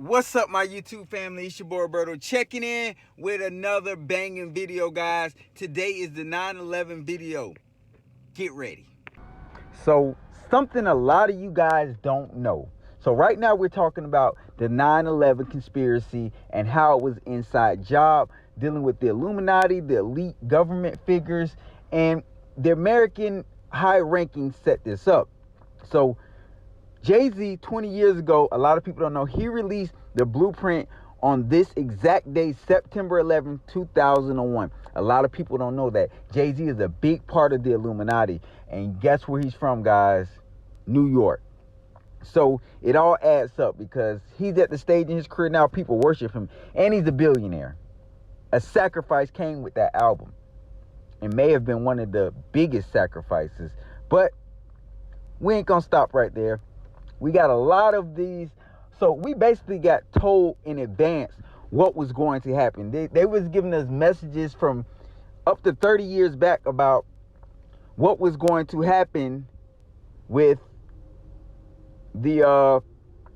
What's up, my YouTube family? It's your boy Roberto checking in with another banging video, guys. Today is the 9/11 video. Get ready. So, something a lot of you guys don't know. So right now we're talking about the 9/11 conspiracy and how it was an inside job, dealing with the Illuminati, the elite government figures, and the American high-ranking set this up. So Jay-Z, 20 years ago, a lot of people don't know, he released the blueprint on this exact day, September 11, 2001. A lot of people don't know that. Jay-Z is a big part of the Illuminati. And guess where he's from, guys? New York. So it all adds up because he's at the stage in his career now, people worship him. And he's a billionaire. A sacrifice came with that album. It may have been one of the biggest sacrifices. But we ain't gonna stop right there. We got a lot of these. So we basically got told in advance what was going to happen. They was giving us messages from up to 30 years back about what was going to happen with the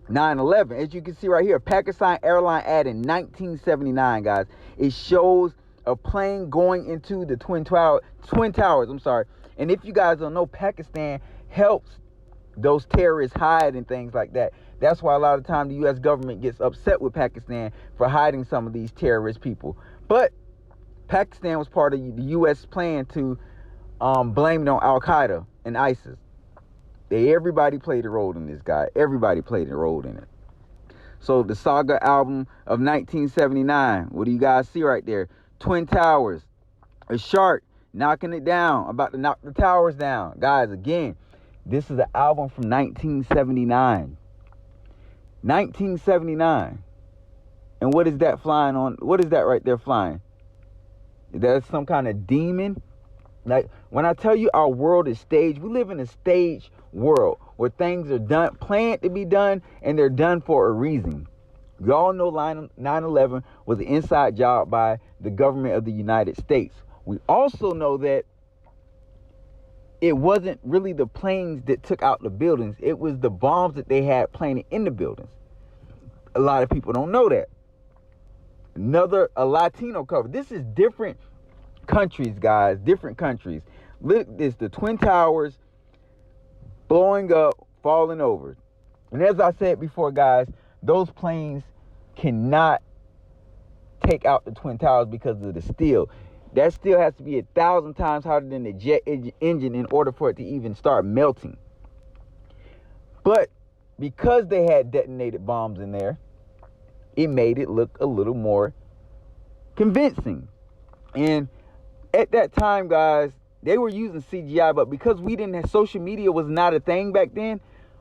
9/11. As you can see right here, Pakistan airline ad in 1979, guys. It shows a plane going into the Twin Towers. And if you guys don't know, Pakistan helps those terrorists hide and things like that. That's why a lot of time the U.S. government gets upset with Pakistan for hiding some of these terrorist people. But Pakistan was part of the U.S. plan to blame it on Al-Qaeda and ISIS. Everybody played a role in this, guy. Everybody played a role in it. So the SAGA album of 1979, what do you guys see right there? Twin Towers, a shark knocking it down, about to knock the towers down. Guys, again, this is an album from 1979. 1979. And what is that flying on? What is that right there flying? Is that some kind of demon? Like, when I tell you our world is staged, we live in a staged world where things are done, planned to be done, and they're done for a reason. You all know 9/11 was an inside job by the government of the United States. We also know that it wasn't really the planes that took out the buildings. It was the bombs that they had planted in the buildings. A lot of people don't know that. A Latino cover. This is different countries, guys. Different countries. Look, it's the Twin Towers blowing up, falling over. And as I said before, guys, those planes cannot take out the Twin Towers because of the steel. That steel has to be 1,000 times harder than the jet engine in order for it to even start melting. But because they had detonated bombs in there, it made it look a little more convincing. And at that time, guys, they were using CGI, but because we didn't have social media was not a thing back then,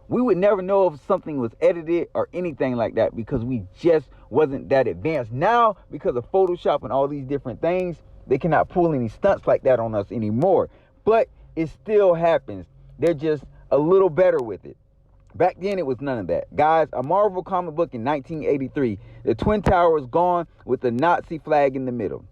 we would never know if something was edited or anything like that because we just wasn't that advanced. Now, because of Photoshop and all these different things, they cannot pull any stunts like that on us anymore. But it still happens. They're just a little better with it. Back then, it was none of that. Guys, a Marvel comic book in 1983. The Twin Towers gone with the Nazi flag in the middle.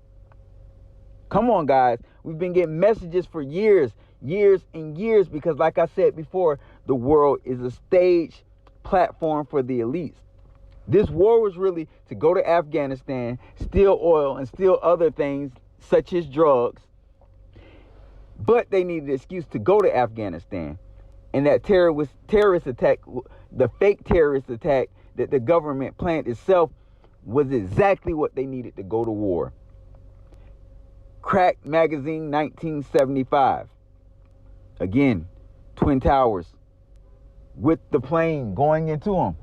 Come on, guys. We've been getting messages for years and years because, like I said before, the world is a stage platform for the elites. This war was really to go to Afghanistan, steal oil, and steal other things such as drugs. But they needed an excuse to go to Afghanistan. And that terrorist attack, the fake terrorist attack that the government planned itself, was exactly what they needed to go to war. Crack Magazine, 1975. Again, Twin Towers with the plane going into them.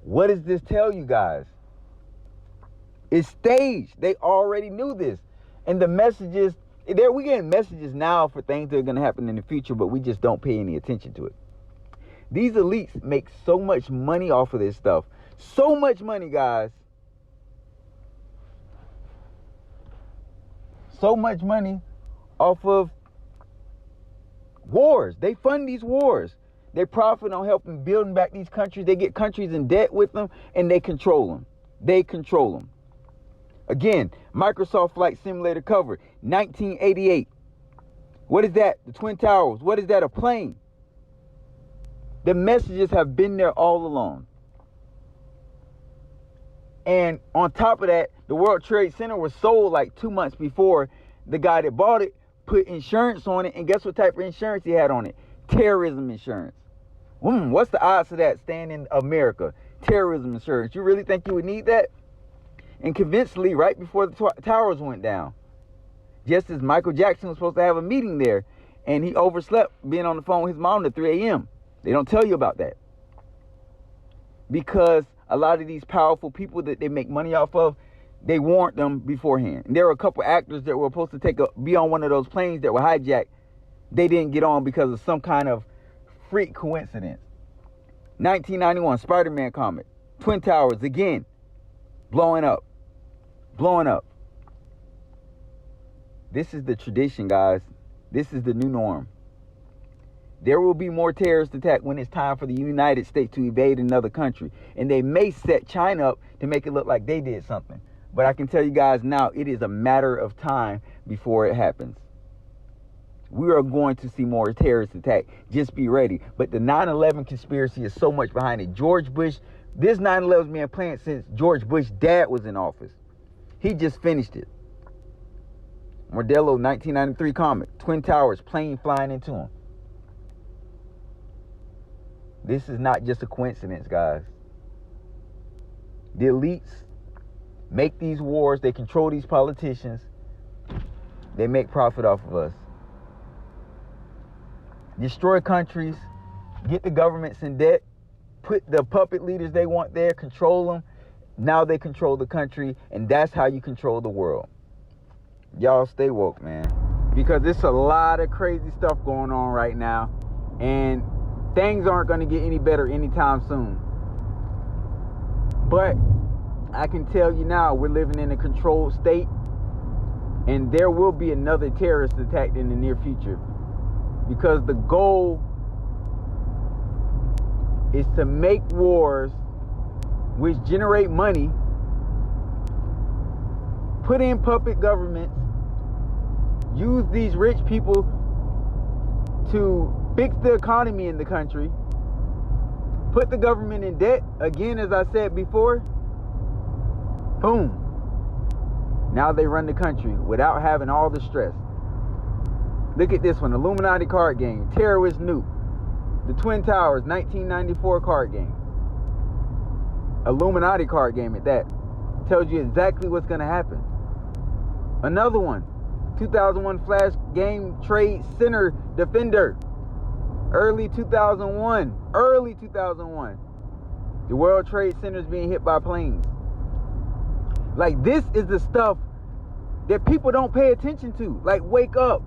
What does this tell you guys? It's staged. They already knew this. And the messages, we getting messages now for things that are going to happen in the future, but we just don't pay any attention to it. These elites make so much money off of this stuff. So much money, guys. So much money off of wars. They fund these wars. They profit on helping building back these countries. They get countries in debt with them, and they control them. They control them. Again, Microsoft Flight Simulator cover, 1988. What is that? The Twin Towers. What is that? A plane. The messages have been there all along. And on top of that, the World Trade Center was sold like 2 months before. The guy that bought it put insurance on it, and guess what type of insurance he had on it? Terrorism insurance. What's the odds of that staying in America? Terrorism insurance. You really think you would need that? And convincingly, right before the towers went down, just as Michael Jackson was supposed to have a meeting there, and he overslept being on the phone with his mom at 3 a.m. They don't tell you about that. Because a lot of these powerful people that they make money off of, they warned them beforehand. And there were a couple actors that were supposed to be on one of those planes that were hijacked. They didn't get on because of some kind of freak coincidence. 1991, Spider-Man comic. Twin Towers, again, blowing up. Blowing up. This is the tradition, guys. This is the new norm. There will be more terrorist attacks when it's time for the United States to invade another country. And they may set China up to make it look like they did something. But I can tell you guys now, it is a matter of time before it happens. We are going to see more terrorist attacks. Just be ready. But the 9/11 conspiracy is so much behind it. George Bush, this 9/11's been planned since George Bush's dad was in office. He just finished it. Mortadelo, 1993 comic. Twin Towers, plane flying into them. This is not just a coincidence, guys. The elites make these wars. They control these politicians. They make profit off of us. Destroy countries. Get the governments in debt. Put the puppet leaders they want there. Control them. Now they control the country. And that's how you control the world. Y'all stay woke, man. Because there's a lot of crazy stuff going on right now. And things aren't going to get any better anytime soon. But I can tell you now, we're living in a controlled state. And there will be another terrorist attack in the near future. Because the goal is to make wars which generate money, put in puppet governments, use these rich people to fix the economy in the country, put the government in debt, again, as I said before, boom. Now they run the country without having all the stress. Look at this one, Illuminati card game, Terrorist Nuke, the Twin Towers, 1994 card game. Illuminati card game at that. Tells you exactly what's going to happen. Another one, 2001 Flash Game Trade Center Defender. Early 2001. The World Trade Center is being hit by planes. Like, this is the stuff that people don't pay attention to. Like, wake up.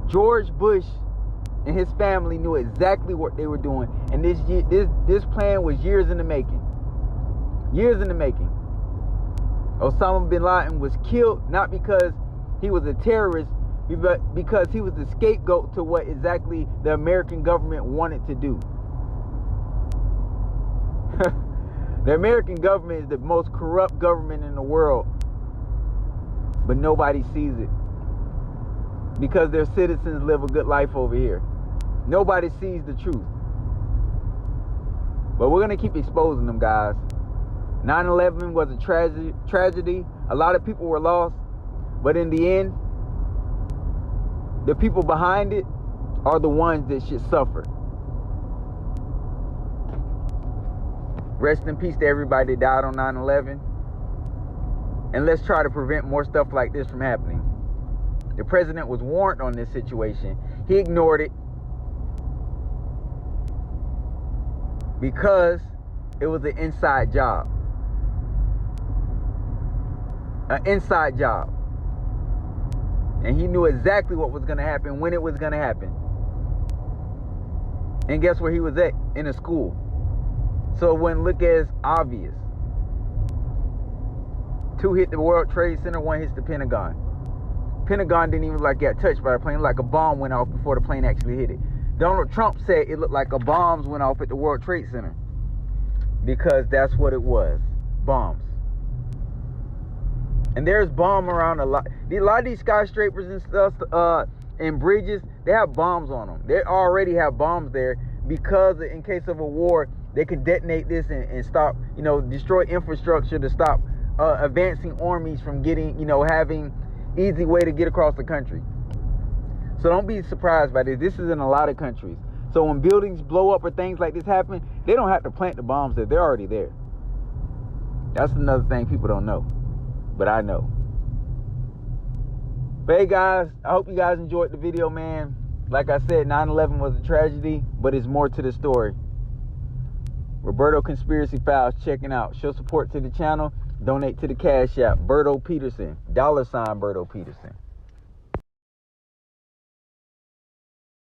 George Bush and his family knew exactly what they were doing. And this plan was years in the making. Years in the making. Osama bin Laden was killed not because he was a terrorist, but because he was the scapegoat to what exactly the American government wanted to do. The American government is the most corrupt government in the world. But nobody sees it. Because their citizens live a good life over here. Nobody sees the truth. But we're going to keep exposing them, guys. 9/11 was a tragedy. A lot of people were lost. But in the end, the people behind it are the ones that should suffer. Rest in peace to everybody that died on 9/11. And let's try to prevent more stuff like this from happening. The president was warned on this situation. He ignored it because it was an inside job. An inside job. And he knew exactly what was going to happen, when it was going to happen. And guess where he was at? In a school. So it wouldn't look as obvious. 2 hit the World Trade Center, 1 hits the Pentagon. Pentagon didn't even get touched by the plane. Like a bomb went off before the plane actually hit it. Donald Trump said it looked like a bombs went off at the World Trade Center. Because that's what it was. Bombs. And there's bomb around a lot. A lot of these skyscrapers and stuff, and bridges, they have bombs on them. They already have bombs there because in case of a war, they can detonate this and stop, you know, destroy infrastructure to stop advancing armies from getting, you know, having easy way to get across the country. So don't be surprised by this. This is in a lot of countries. So when buildings blow up or things like this happen, they don't have to plant the bombs there. They're already there. That's another thing people don't know, but I know. But hey guys, I hope you guys enjoyed the video, man. Like I said, 9/11 was a tragedy, but it's more to the story. Roberto Conspiracy Files checking out. Show support to the channel. Donate to the Cash App. Berto Peterson. $Berto Peterson.